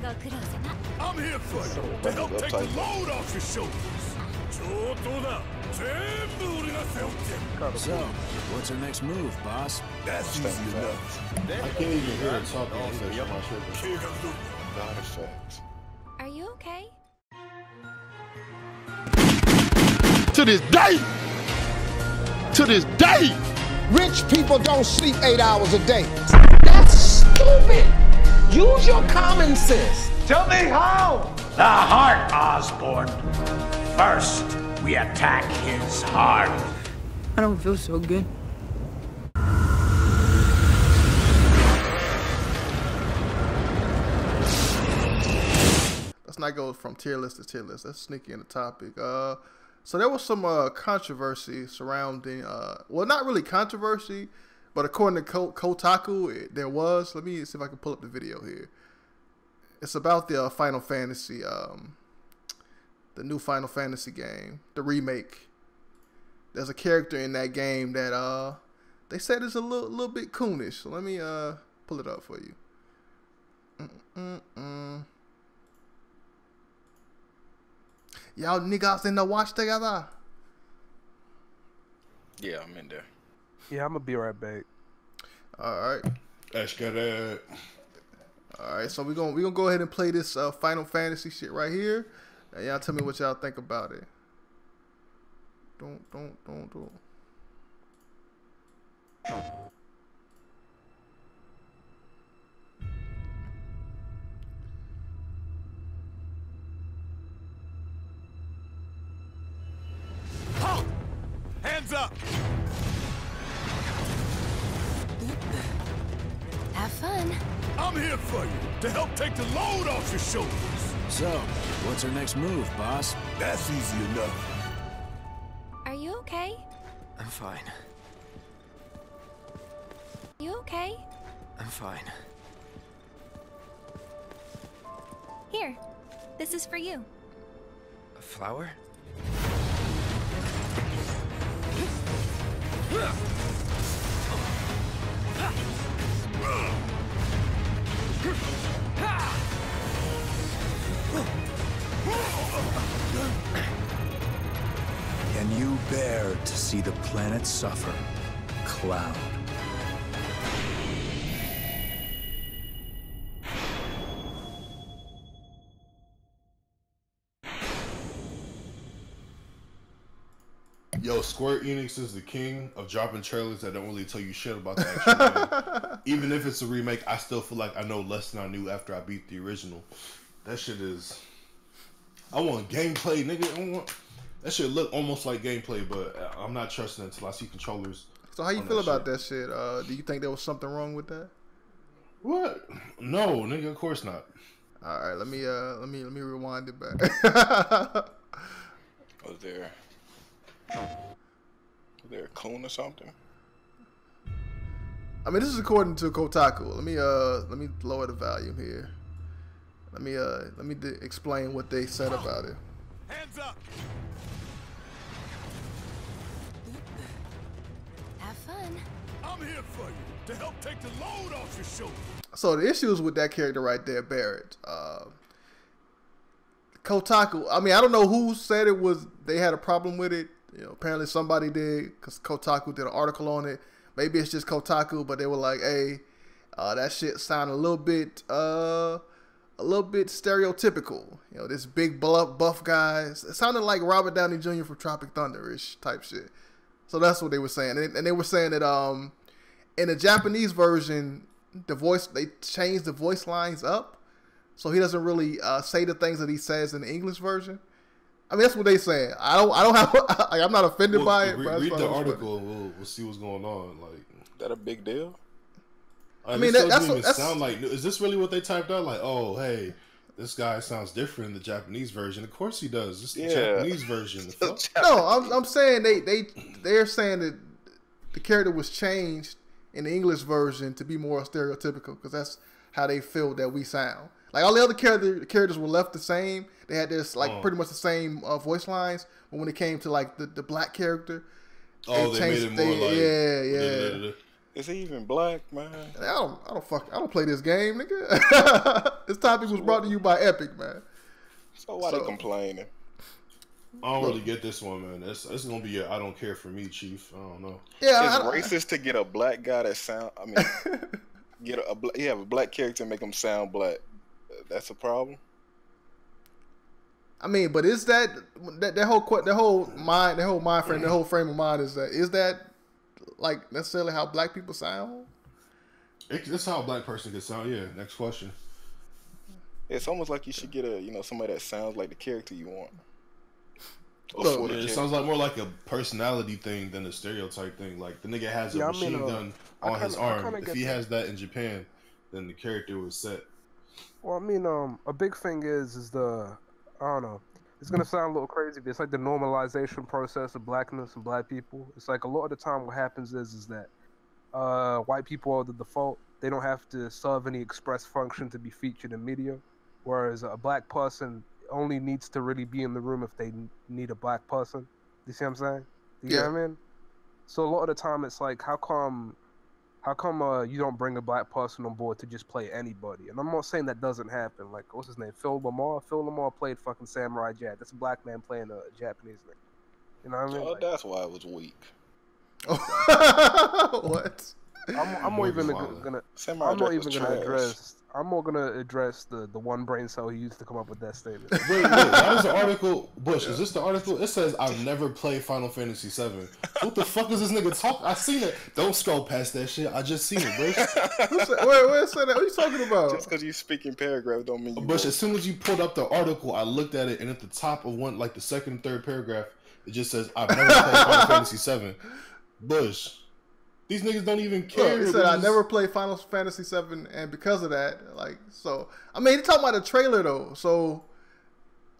I'm here for you to help take the load off your shoulders. So, what's our next move, boss? That's easy enough. I can't even hear her talking English on my shirt. Not effects. Are you okay? To this day, Rich people don't sleep 8 hours a day. That's stupid. Use your common sense. Tell me how. The heart, Osborn. First, we attack his heart. I don't feel so good. Let's not go from tier list to tier list. Let's sneak in the topic. So there was some controversy surrounding, well, not really controversy, but according to Kotaku, there was. Let me see if I can pull up the video here. It's about the Final Fantasy, the new Final Fantasy game, the remake. There's a character in that game that they said is a little bit coonish. So let me pull it up for you. Y'all niggas in the watch together? Yeah, I'm in there. Yeah, I'm gonna be right back. All right. Let's get it. All right, so we're gonna go ahead and play this Final Fantasy shit right here. And y'all tell me what y'all think about it. Don't. Halt! Hands up! Have fun. I'm here for you to help take the load off your shoulders. So, what's our next move, boss? That's easy enough. Are you okay? I'm fine. You okay? I'm fine. Here, this is for you. A flower? Can you bear to see the planet suffer? Cloud. Yo, Square Enix is the king of dropping trailers that don't really tell you shit about the actual game. Even if it's a remake, I still feel like I know less than I knew after I beat the original. That shit is... I want gameplay, nigga. That shit look almost like gameplay, but I'm not trusting it until I see controllers. So how you feel about that shit? Do you think there was something wrong with that? What? No, nigga, of course not. All right, let me rewind it back. Was there a clone or something? I mean, this is according to Kotaku. Let me lower the volume here. Let me explain what they said about it. Hands up! Have fun. I'm here for you to help take the load off your shoulders. So the issues with that character right there, Barrett. Kotaku. I mean, I don't know who said it was. They had a problem with it. You know, apparently somebody did because Kotaku did an article on it. Maybe it's just Kotaku, but they were like, "Hey, that shit sounded a little bit stereotypical." You know, this big buff guy. It sounded like Robert Downey Jr. from Tropic Thunder-ish type shit. So that's what they were saying, and they were saying that in the Japanese version, they changed the voice lines up, so he doesn't really say the things that he says in the English version. I mean, that's what they saying. I don't have. I'm not offended by it. Read the article, and we'll see what's going on. Like, Is that a big deal? I mean, that's what sound like. Is this really what they typed out? Like, oh, hey, this guy sounds different in the Japanese version. Of course he does. It's the Japanese version. No, I'm saying they're saying that the character was changed in the English version to be more stereotypical because that's how they feel that we sound. Like all the other characters were left the same. They had this pretty much the same voice lines, but when it came to like the black character, they made it more like yeah. Is he even black, man? I don't play this game, nigga. This topic was brought to you by Epic, man. So why they complaining? I don't really get this one, man. It's gonna be a I don't care for me, Chief. I don't know. Yeah, it's racist to get a black guy that sound. I mean, you have a black character and make him sound black. That's a problem. I mean, but is that whole mind frame, the whole frame of mind is that like necessarily how black people sound? That's how a black person can sound. Yeah. Next question. It's almost like you should get somebody that sounds like the character you want. It sounds like more like a personality thing than a stereotype thing. Like the nigga has a machine gun on his arm. If he has that in Japan, then the character was set. Well, I mean, a big thing is I don't know. It's gonna sound a little crazy, but it's like the normalization process of blackness and black people. It's like a lot of the time what happens is that white people are the default. They don't have to serve any express function to be featured in media, whereas a black person only needs to really be in the room if they need a black person. You see what I'm saying? You know what I mean? So a lot of the time it's like, how come you don't bring a black person on board to just play anybody? And I'm not saying that doesn't happen. Like, what's his name? Phil Lamar? Phil Lamar played fucking Samurai Jack. That's a black man playing a Japanese nigga. You know what I mean? Oh, like, that's why it was weak. What? I'm not even gonna address the one brain cell he used to come up with that statement. Wait, that was the article. Bush, is this the article? It says I've never played Final Fantasy VII. What the fuck is this nigga talking? I seen it. Don't scroll past that shit. I just seen it, Bush. Wait, say that. What are you talking about? Just because you speak in paragraph don't mean you. Bush, as soon as you pulled up the article, I looked at it, and at the top of one, like the second and third paragraph, it just says I've never played Final Fantasy VII. Bush. These niggas don't even care. He said I never played Final Fantasy VII, and because of that, like, so I mean, he's talking about the trailer though. So,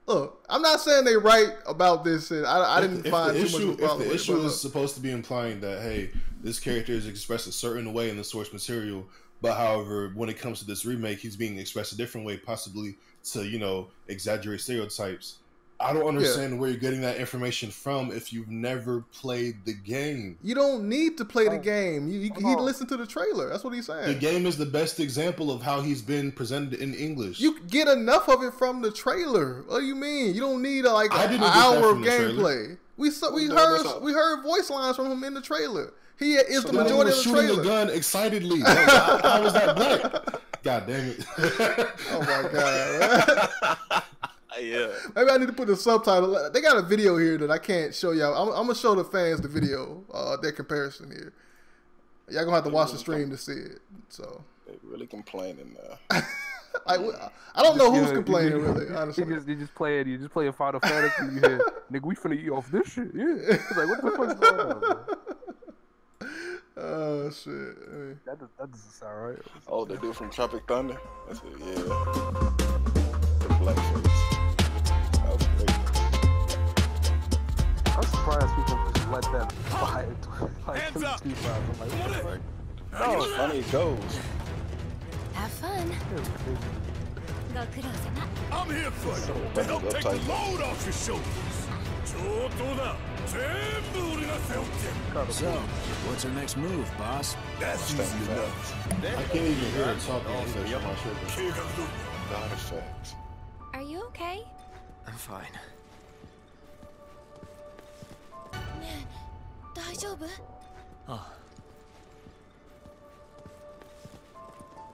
look, I'm not saying they right about this. And I didn't find too much of a problem. If the issue is supposed to be implying that hey, this character is expressed a certain way in the source material, but however, when it comes to this remake, he's being expressed a different way, possibly to exaggerate stereotypes. I don't understand where you're getting that information from if you've never played the game. You don't need to play the game. You need to listen to the trailer. That's what he's saying. The game is the best example of how he's been presented in English. You get enough of it from the trailer. What do you mean? You don't need an hour of gameplay. We heard voice lines from him in the trailer. He is the majority of the trailer. Shooting a gun excitedly. How was that black? God damn it! Oh my god. Yeah. Maybe I need to put the subtitle. They got a video here that I can't show y'all. I'm gonna show the fans the video, their comparison here. Y'all gonna have to watch the stream to see it. So they really complaining now. I don't know who's complaining really. Honestly, you just play a Final Fantasy. You hear, nigga, we finna eat off this shit. Yeah, it's like what the fuck is going on, man? Oh shit. That doesn't sound right. Oh, the dude from Tropic Thunder. That's it. Yeah. The blackface. I'm surprised people just let that fly. Hands up! No, it's funny it goes. Have fun. I'm here for you to help take the load off your shoulders. So, what's our next move, boss? That's easy enough. I can't even hear her talking. God effects. Are you okay? I'm fine.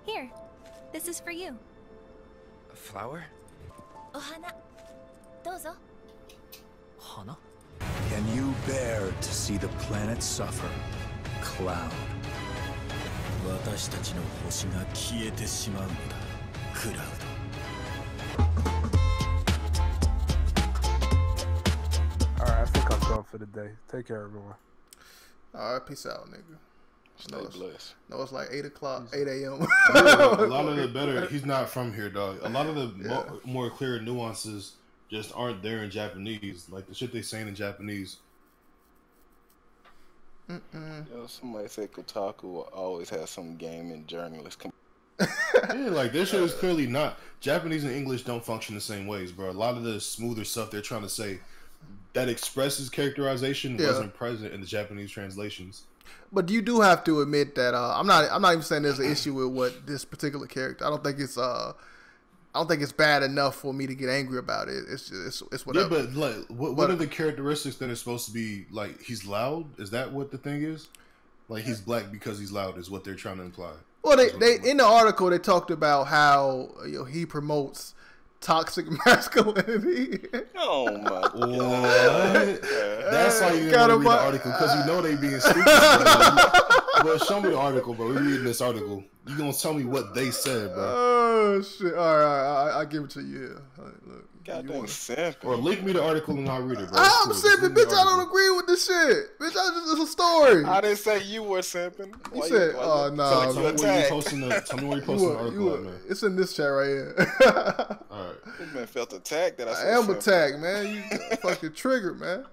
Here, this is for you. A flower? Ohana. Dozo. Hana? Can you bear to see the planet suffer? Cloud. 私たちの星が消えてしまうのだ。クラウド。Alright, I think I'm done for the day. Take care, everyone. Alright, peace out, nigga. Stay blessed. No, it's like 8 o'clock, 8 a.m. A lot of the better. He's not from here, dog. A lot of the more clear nuances just aren't there in Japanese. Like the shit they saying in Japanese. Somebody said Kotaku always has some gaming journalist. Yeah, like this shit is clearly not. Japanese and English don't function the same ways, bro. A lot of the smoother stuff they're trying to say that expresses characterization wasn't present in the Japanese translations. But you do have to admit that I'm not even saying there's an issue with what this particular character. I don't think it's bad enough for me to get angry about it. It's whatever. Yeah, but like, what are the characteristics that are supposed to be like? He's loud. Is that what the thing is? Like he's black because he's loud is what they're trying to imply. Well, they in the article they talked about how he promotes toxic masculinity. Oh my god! That's why you didn't want to read the article because you know they being stupid. Bro, show me the article, bro. We're reading this article. You gonna tell me what they said, bro? Oh shit! All right, I give it to you. Right, look, goddamn simping. Or link me the article and I'll read it, bro. I'm simping, bitch. I don't agree with this shit, bitch. It's a story. I didn't say you were simping. You said, "Oh no." Tell me where you posting the article, at, man. It's in this chat right here. All right. This man felt attacked. I am attacked, man. You fucking triggered, man.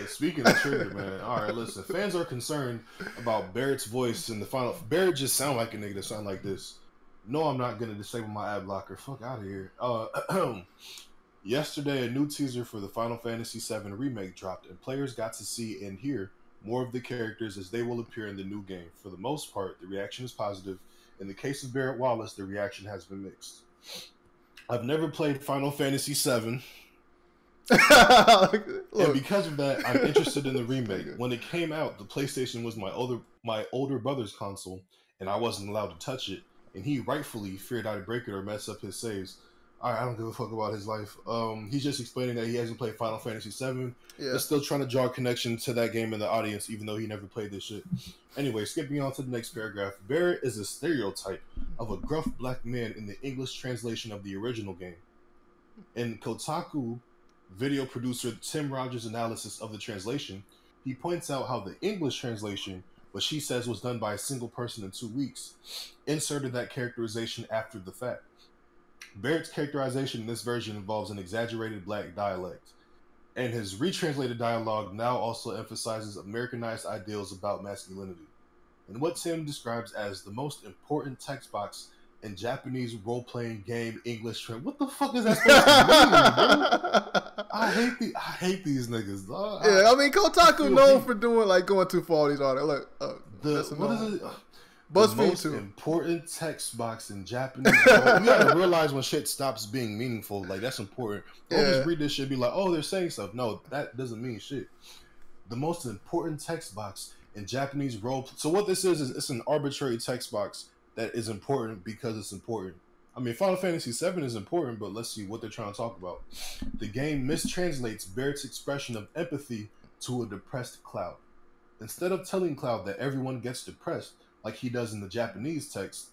Speaking of trigger, man. All right, listen. Fans are concerned about Barrett's voice in the final. Barrett just sound like a nigga that sound like this. No, I'm not gonna disable my ad blocker. Fuck out of here. Yesterday, a new teaser for the Final Fantasy VII Remake dropped, and players got to see and hear more of the characters as they will appear in the new game. For the most part, the reaction is positive. In the case of Barrett Wallace, the reaction has been mixed. I've never played Final Fantasy VII. And because of that, I'm interested in the remake. When it came out, the PlayStation was my older brother's console, and I wasn't allowed to touch it. And he rightfully feared I'd break it or mess up his saves. I don't give a fuck about his life. He's just explaining that he hasn't played Final Fantasy VII. Yeah. But still trying to draw a connection to that game in the audience, even though he never played this shit. Anyway, skipping on to the next paragraph. Barrett is a stereotype of a gruff black man in the English translation of the original game. In Kotaku video producer Tim Rogers' analysis of the translation, he points out how the English translation, which he says was done by a single person in 2 weeks, inserted that characterization after the fact. Barrett's characterization in this version involves an exaggerated black dialect, and his retranslated dialogue now also emphasizes Americanized ideals about masculinity. In what Tim describes as the most important text box in Japanese role-playing game English trend. What the fuck is that supposed to mean, bro? I hate these niggas, dog. Yeah, I mean, Kotaku known for doing going too far all these articles. Look, what is it? BuzzFeed the most too. Important text box in Japanese. You gotta realize when shit stops being meaningful. Like, that's important. Don't just read this shit and be like, oh, they're saying stuff. No, that doesn't mean shit. The most important text box in Japanese role. So what this is it's an arbitrary text box that is important because it's important. I mean, Final Fantasy VII is important, but let's see what they're trying to talk about. The game mistranslates Barrett's expression of empathy to a depressed Cloud. Instead of telling Cloud that everyone gets depressed, like he does in the Japanese text,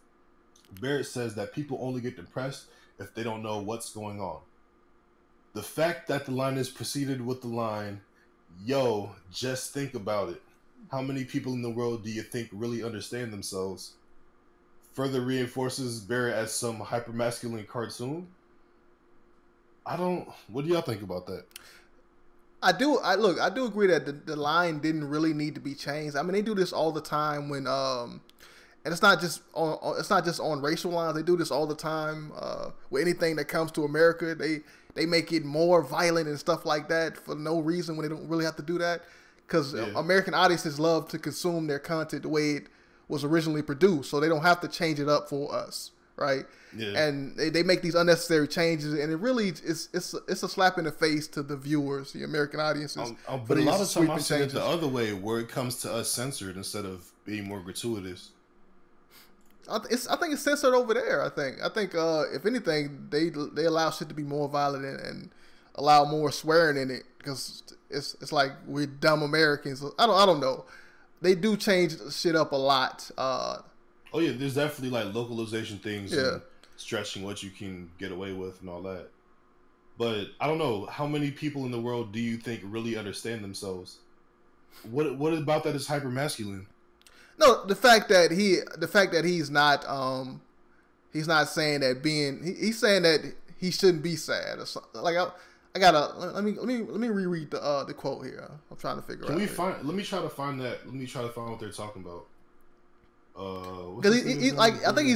Barrett says that people only get depressed if they don't know what's going on. The fact that the line is preceded with the line, yo, just think about it. How many people in the world do you think really understand themselves? Further reinforces Barrett as some hypermasculine cartoon. What do y'all think about that? I do agree that the line didn't really need to be changed. I mean, they do this all the time when and it's not just on racial lines. They do this all the time with anything that comes to America. They make it more violent and stuff like that for no reason when they don't really have to do that, because American audiences love to consume their content the way it was originally produced, so they don't have to change it up for us, right? Yeah. And they make these unnecessary changes, and it really it's a slap in the face to the viewers, the American audiences. But a lot of times I see it the other way, where it comes to us censored instead of being more gratuitous. I think it's censored over there. I think if anything, they allow shit to be more violent and allow more swearing in it, because it's like we're dumb Americans. I don't know. They do change shit up a lot. Oh yeah, there's definitely like localization things and stretching what you can get away with and all that. But I don't know, how many people in the world do you think really understand themselves? What about that is hyper masculine? No, the fact that he's not saying that he's saying that he shouldn't be sad or something. Like I gotta let me reread the quote here. I'm trying to figure out. Let me try to find that. Let me try to find what they're talking about. Because I think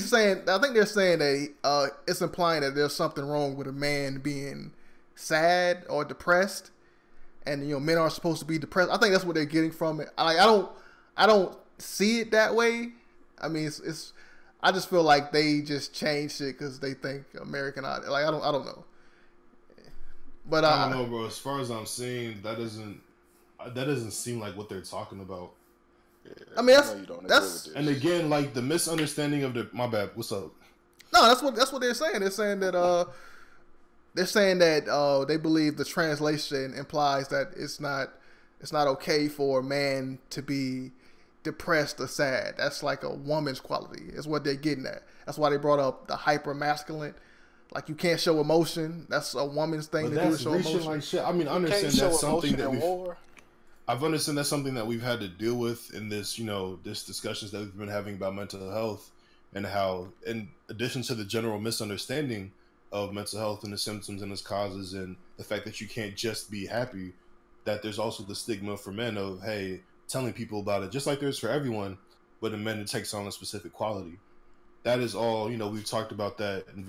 they're saying that it's implying that there's something wrong with a man being sad or depressed, and men aren't supposed to be depressed. I think that's what they're getting from it. I I don't see it that way. I mean, it's I just feel like they just changed it because they think American Idol. Like I don't know. But I don't know, bro. As far as I'm seeing, that doesn't seem like what they're talking about. Yeah, I mean, that's and again, like the misunderstanding of the. My bad. What's up? No, that's what they're saying. They're saying that they believe the translation implies that it's not okay for a man to be depressed or sad. That's like a woman's quality. Is what they're getting at. That's why they brought up the hyper masculine. Like you can't show emotion. That's a woman's thing to do to show emotion. Like shit. I mean, I understand that's something that I've understood that's something that we've had to deal with in this, this discussions that we've been having about mental health and how, in addition to the general misunderstanding of mental health and the symptoms and its causes and the fact that you can't just be happy, that there's also the stigma for men of, hey, telling people about it, just like there's for everyone, but in men it takes on a specific quality. That is all, we've talked about that, and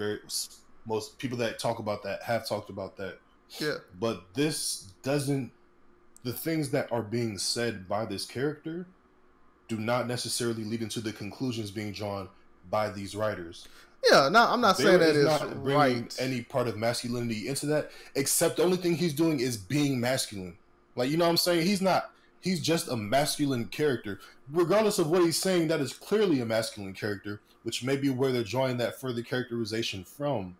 most people that talk about that have talked about that. Yeah. But this doesn't, the things that are being said by this character do not necessarily lead into the conclusions being drawn by these writers. Yeah, no, I'm not saying that is not bringing any part of masculinity into that, except the only thing he's doing is being masculine. Like, you know what I'm saying? He's just a masculine character. Regardless of what he's saying, that is clearly a masculine character, which may be where they're drawing that further characterization from.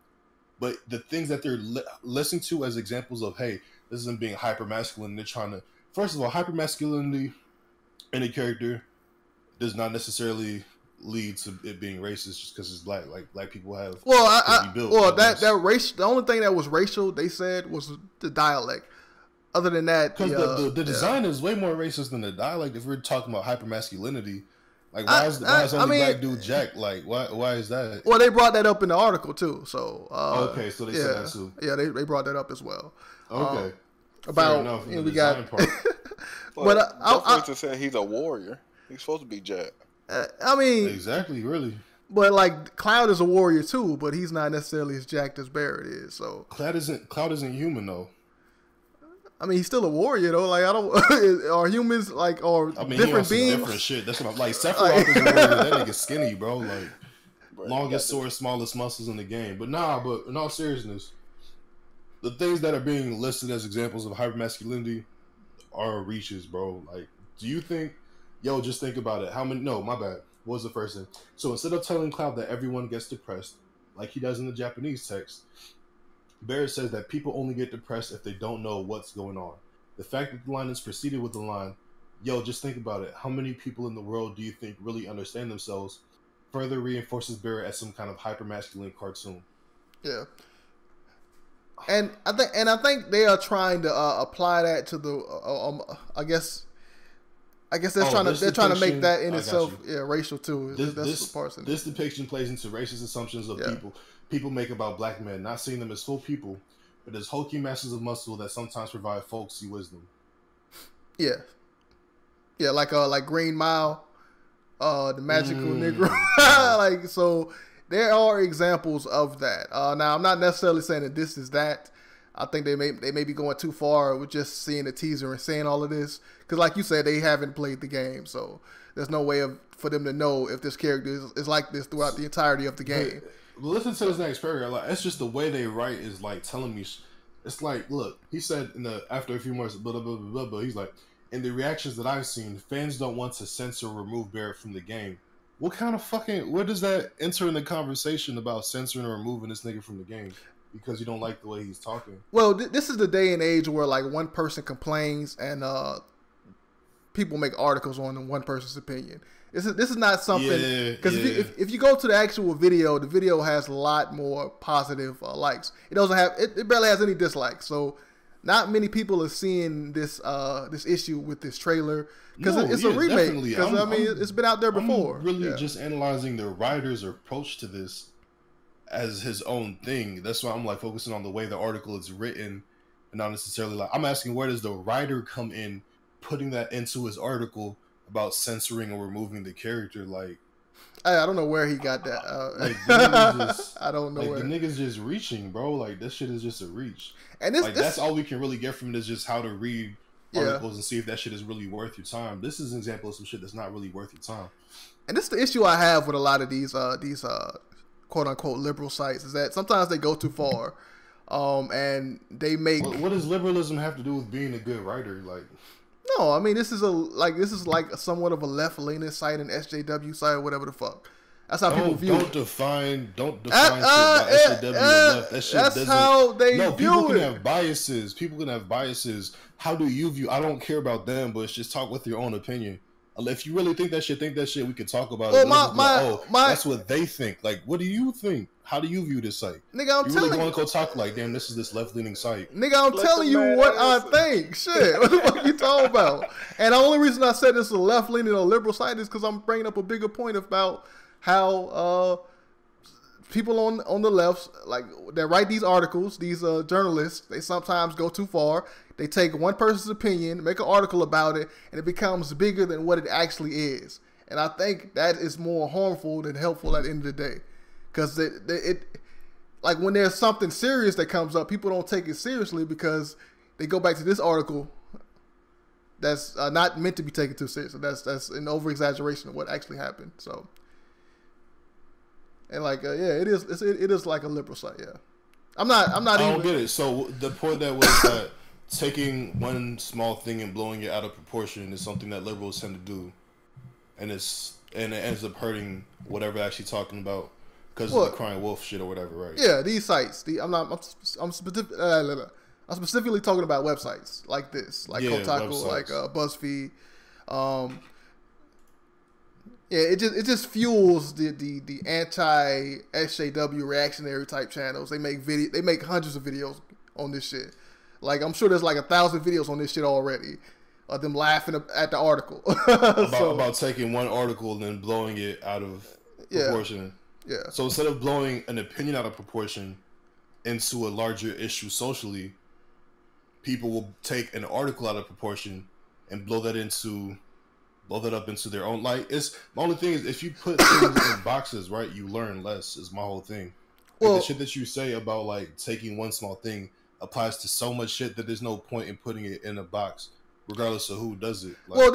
But the things that they're listening to as examples of, hey, this isn't being hyper masculine. They're trying to, first of all, hyper masculinity in a character does not necessarily lead to it being racist just because it's black. Like black people have. That race. The only thing that was racial, they said, was the dialect. Other than that, because the design is way more racist than the dialect. If we're talking about hyper masculinity, like why is only black dude Jack? Like why is that? Well, they brought that up in the article too. So okay, so they said that too. Yeah, they brought that up as well. Okay, about enough, we got. But I to say he's a warrior. He's supposed to be Jack. I mean, exactly, really. But like Cloud is a warrior too, but he's not necessarily as jacked as Barrett is. So Cloud isn't human though. I mean, he's still a warrior though. Like I don't, are humans like different beings? Different shit. That's what I'm like. Sephiroth is a warrior. That nigga skinny, bro. Like longest sword, smallest muscles in the game. But in all seriousness, the things that are being listed as examples of hypermasculinity are reaches, bro. Like, do you think? Just think about it. How many? No, my bad. What was the first thing? So instead of telling Cloud that everyone gets depressed, like he does in the Japanese text, Barrett says that people only get depressed if they don't know what's going on. The fact that the line is preceded with the line, just think about it. How many people in the world do you think really understand themselves? Further reinforces Barrett as some kind of hyper-masculine cartoon. Yeah. And I think they are trying to apply that to the I guess they're trying to make that in itself racial too. This depiction plays into racist assumptions of people make about black men, not seeing them as full people, but as hulking masses of muscle that sometimes provide folksy wisdom. Yeah, like Green Mile, the magical Negro. Like, so there are examples of that. Now I'm not necessarily saying that this is that. I think they may be going too far with just seeing the teaser and saying all of this, because like you said, they haven't played the game, so there's no way for them to know if this character is like this throughout the entirety of the game. But listen to this next paragraph. Like, it's just the way they write is like telling me. It's like, look, he said after a few months, blah, blah, blah, blah, blah, he's like, in the reactions that I've seen, fans don't want to censor or remove Barrett from the game. What kind of where does that enter in the conversation about censoring or removing this nigga from the game? Because you don't like the way he's talking. Well, this is the day and age where like one person complains and people make articles on the one person's opinion. This is not something, because if you go to the actual video, the video has a lot more positive likes. It doesn't have it barely has any dislikes. So not many people are seeing this issue with this trailer because it's a remake. Because I mean, it's been out there before. I'm really just analyzing the writer's approach to this as his own thing. That's why I'm like focusing on the way the article is written, and not necessarily like I'm asking where does the writer come in, putting that into his article about censoring or removing the character. Like, I don't know where he got that. I don't know. Like, the nigga's just reaching, bro. Like, this shit is just a reach. And that's all we can really get from it is just how to read articles and see if that shit is really worth your time. This is an example of some shit that's not really worth your time. And this is the issue I have with a lot of these quote unquote liberal sites, is that sometimes they go too far, and they make. What does liberalism have to do with being a good writer? Like, no, I mean this is like somewhat of a left leaning site, an SJW site, or whatever the fuck. That's how people view it. Don't define shit by SJW or left. That shit that's doesn't. how they view people can it. have biases. People can have biases. How do you view? I don't care about them, but it's just talk with your own opinion. If you really think that shit, we can talk about it. That's what they think. Like, what do you think? How do you view this site? Nigga, you really going to go talk like, damn, this is this left-leaning site. Nigga, I'm telling you what I think. Shit, what the fuck you talking about? And the only reason I said this is a left-leaning or liberal site is because I'm bringing up a bigger point about how people on the left, like, that write these articles, these journalists, they sometimes go too far. They take one person's opinion, make an article about it, and it becomes bigger than what it actually is. And I think that is more harmful than helpful at the end of the day. Because it like when there's something serious that comes up, people don't take it seriously because they go back to this article that's not meant to be taken too seriously. That's an over-exaggeration of what actually happened. So, and like, it is like a liberal site, yeah. I don't get it. So the point that was that taking one small thing and blowing it out of proportion is something that liberals tend to do, and it ends up hurting whatever they're actually talking about because of the crying wolf shit or whatever, right? Yeah, these sites. I'm specifically talking about websites like this, like Kotaku, like BuzzFeed. It just fuels the anti SJW reactionary type channels. They make hundreds of videos on this shit. Like, I'm sure there's like 1,000 videos on this shit already of them laughing at the article. about taking one article and then blowing it out of proportion. Yeah. So instead of blowing an opinion out of proportion into a larger issue socially, people will take an article out of proportion and blow that up into their own. Like, it's the only thing is, if you put things in boxes, right, you learn less. Is my whole thing. Like, the shit that you say about like taking one small thing applies to so much shit that there's no point in putting it in a box, regardless of who does it. Like,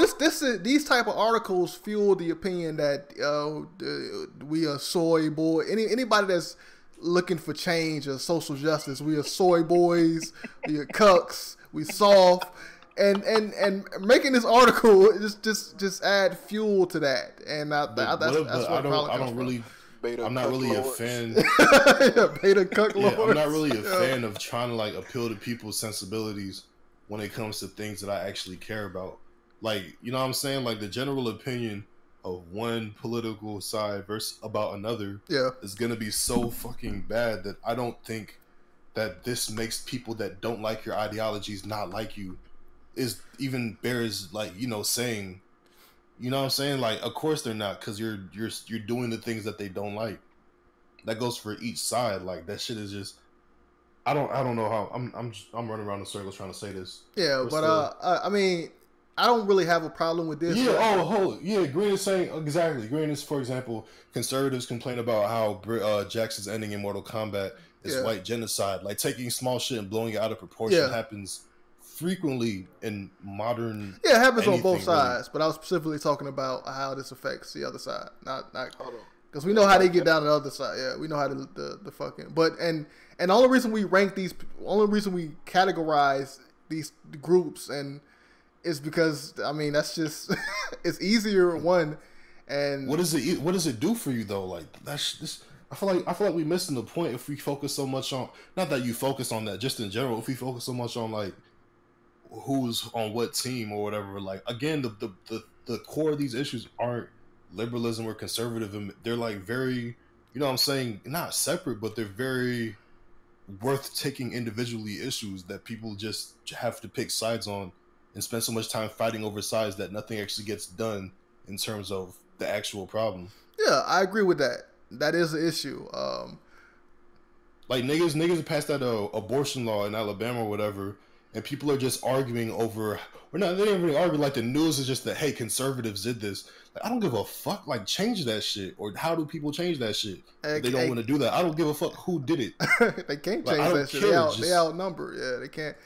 these type of articles fuel the opinion that we are soy boy. Anybody that's looking for change or social justice, we are soy boys. We are cucks. We soft. And making this article just add fuel to that. And I'm not really a fan. Beta cuck lords. I'm not really a fan of trying to like appeal to people's sensibilities when it comes to things that I actually care about. Like, you know what I'm saying? Like, the general opinion of one political side versus about another is gonna be so fucking bad that I don't think that this makes people that don't like your ideologies not like you is even bears like, saying. You know what I'm saying? Like, of course they're not, because you're doing the things that they don't like. That goes for each side. Like, that shit is just. I don't know how I'm running around in circles trying to say this. Yeah, but I mean, I don't really have a problem with this. Yeah. Green is saying exactly. Green is, for example, conservatives complain about how Jackson's ending in Mortal Kombat is white genocide. Like, taking small shit and blowing it out of proportion happens frequently in modern. Yeah, it happens on both sides, but I was specifically talking about how this affects the other side, not because we know how they get down to the other side. Yeah, we know how the fucking. But and the only reason we rank these, only reason we categorize these groups, and is because I mean that's just it's easier one. And what does it do for you though? Like, that's this. I feel like we're missing the point if we focus so much on, not that you focus on that, just in general. If we focus so much on like who's on what team or whatever, like, again, the core of these issues aren't liberalism or conservatism. They're like very, you know what I'm saying, not separate, but they're very worth taking individually issues that people just have to pick sides on and spend so much time fighting over sides that nothing actually gets done in terms of the actual problem. Yeah, I agree with that. That is an issue. Like, niggas passed that abortion law in Alabama or whatever, and people are just arguing over, or not, they didn't really argue, like, the news is just that, hey, conservatives did this. Like, I don't give a fuck, like, change that shit, or how do people change that shit? They don't want to do that. I don't give a fuck who did it. They can't change that shit. They outnumbered. Yeah, they can't.